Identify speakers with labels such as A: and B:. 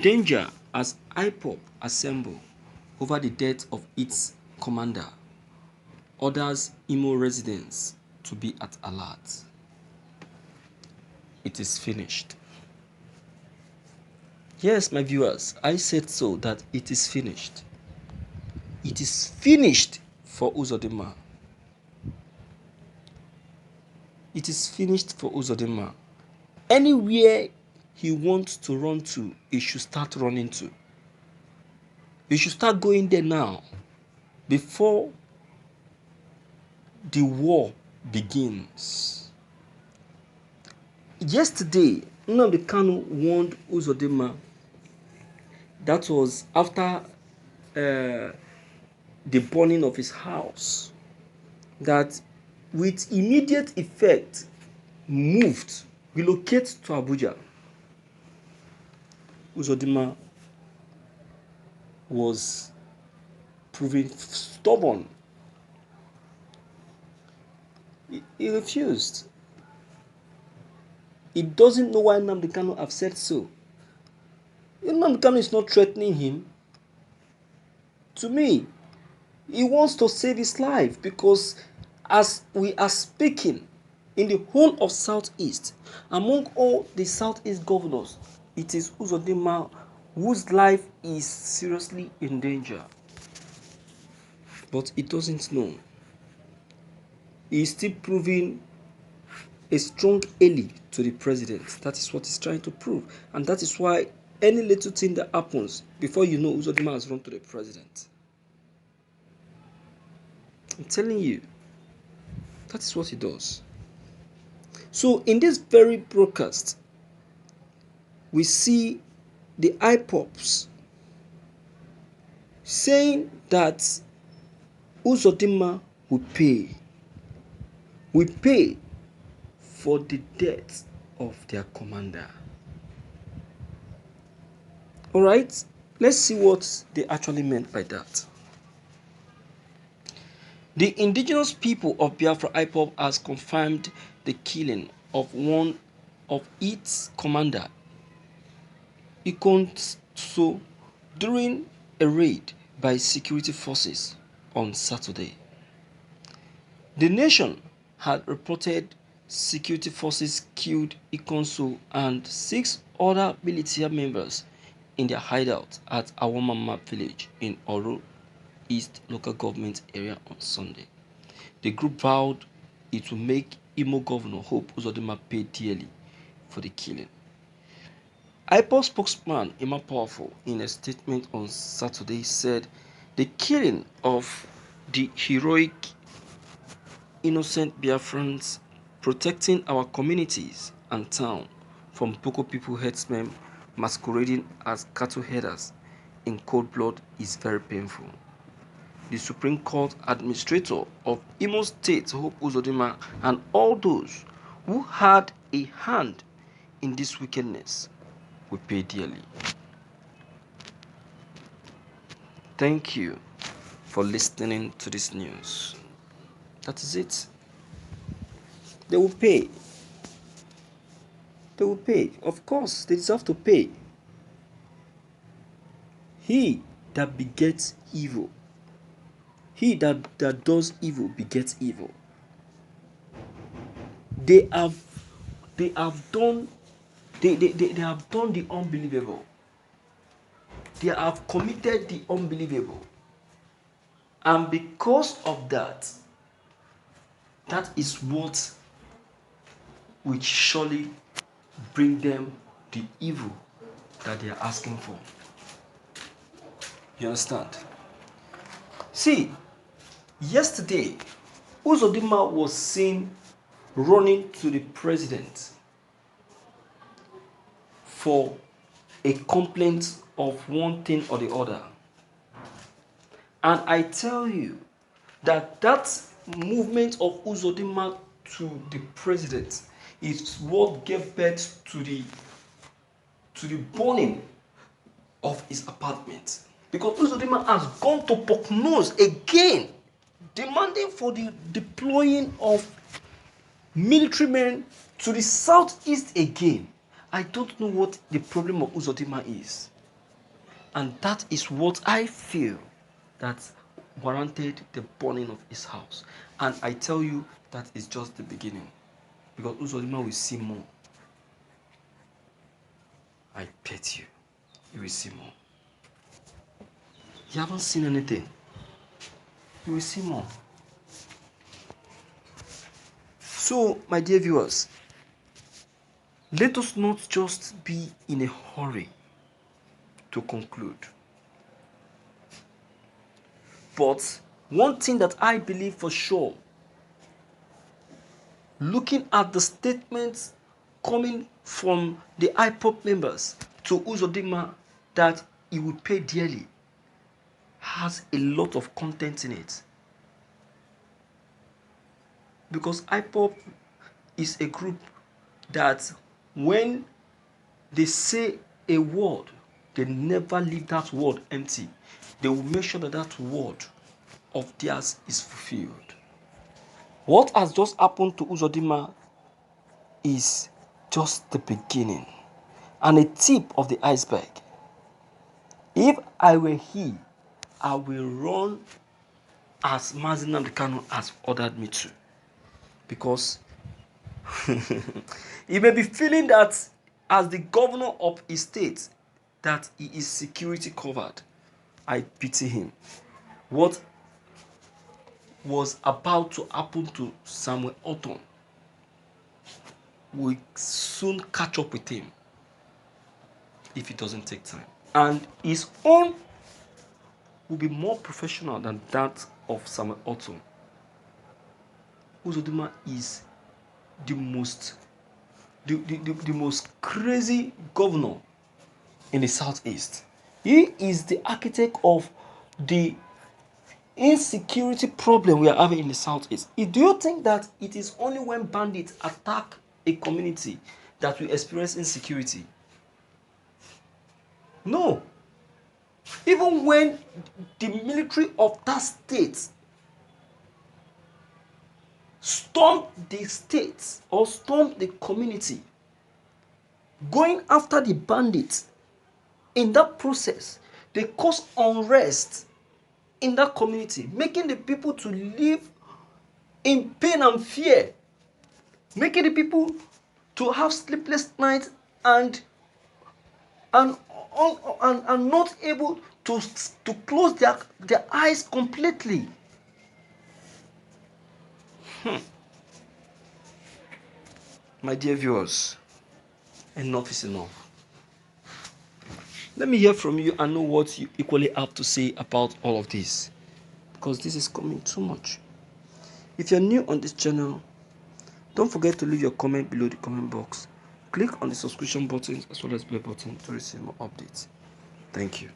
A: Danger as Ipob assemble over the death of its commander orders Imo residents to be at alert. It is finished. Yes, my viewers, I said so, that it is finished. It is finished for Uzodinma. It is finished for Uzodinma. Anywhere he wants to run to, he should start running to. He should start going there now, before the war begins. Yesterday, Nnamdi Kanu warned Uzodinma. That was after the burning of his house, that with immediate effect relocate to Abuja. Uzodinma was proving stubborn. He refused. He doesn't know why Nnamdi Kanu have said so. Nnamdi Kanu is not threatening him. To me, he wants to save his life, because as we are speaking, in the whole of Southeast, among all the Southeast governors, it is Uzodinma whose life is seriously in danger. But he doesn't know. He is still proving a strong ally to the president. That is what he's trying to prove. And that is why any little thing that happens, before you know, Uzodinma has run to the president. I'm telling you, that is what he does. So in this very broadcast, we see the Ipobs saying that Uzodinma will pay. We pay for the death of their commander. Alright, let's see what they actually meant by that. The indigenous people of Biafra Ipob has confirmed the killing of one of its commander, Ikonso, during a raid by security forces on Saturday. The nation had reported security forces killed Ikonso and 6 other military members in their hideout at Awamama village in Oro East local government area on Sunday. The group vowed it will make Imo Governor Hope Uzodinma pay dearly for the killing. Ipob spokesman Emma Powerful, in a statement on Saturday, said the killing of the heroic innocent Biafrans protecting our communities and town from Boko people herdsmen masquerading as cattle headers in cold blood is very painful. The Supreme Court Administrator of Imo State, Hope Uzodinma, and all those who had a hand in this wickedness will pay dearly. Thank you for listening to this news. That is it. They will pay. They will pay. Of course, they deserve to pay. He that begets evil, he that does evil begets evil. They have done the unbelievable. They have committed the unbelievable. And because of that, that is what will surely bring them the evil that they are asking for. You understand? See, yesterday, Uzodinma was seen running to the president for a complaint of one thing or the other. And I tell you that that movement of Uzodinma to the president is what gave birth to the burning of his apartment. Because Uzodinma has gone to Poknos again, demanding for the deploying of military men to the southeast again. I don't know what the problem of Uzodinma is. And that is what I feel that warranted the burning of his house. And I tell you, that is just the beginning. Because Uzodinma will see more. I bet you, you will see more. You haven't seen anything. You will see more. So, my dear viewers, let us not just be in a hurry to conclude. But one thing that I believe for sure, looking at the statements coming from the Ipob members to Uzodinma that he would pay dearly, has a lot of content in it. Because Ipob is a group that when they say a word, they never leave that word empty. They will make sure that that word of theirs is fulfilled. What has just happened to Uzodinma is just the beginning and a tip of the iceberg. If I were he, I will run as Mazi Nnamdi Kanu has ordered me to. Because he may be feeling that as the governor of his state that he is security covered. I pity him. What was about to happen to Samuel Ortom will soon catch up with him if it doesn't take time. And his own will be more professional than that of Samuel Ortom. Uzodinma is the most crazy governor in the southeast. He is the architect of the insecurity problem we are having in the southeast. Do you think that it is only when bandits attack a community that we experience insecurity? No. Even when the military of that state storm the state or storm the community, going after the bandits, in that process, they cause unrest in that community, making the people to live in pain and fear, making the people to have sleepless nights and not able to close their eyes completely. My dear viewers, enough is enough. Let me hear from you and know what you equally have to say about all of this, because this is coming too much. If you're new on this channel, don't forget to leave your comment below the comment box. Click on the subscription button as well as bell button to receive more updates. Thank you.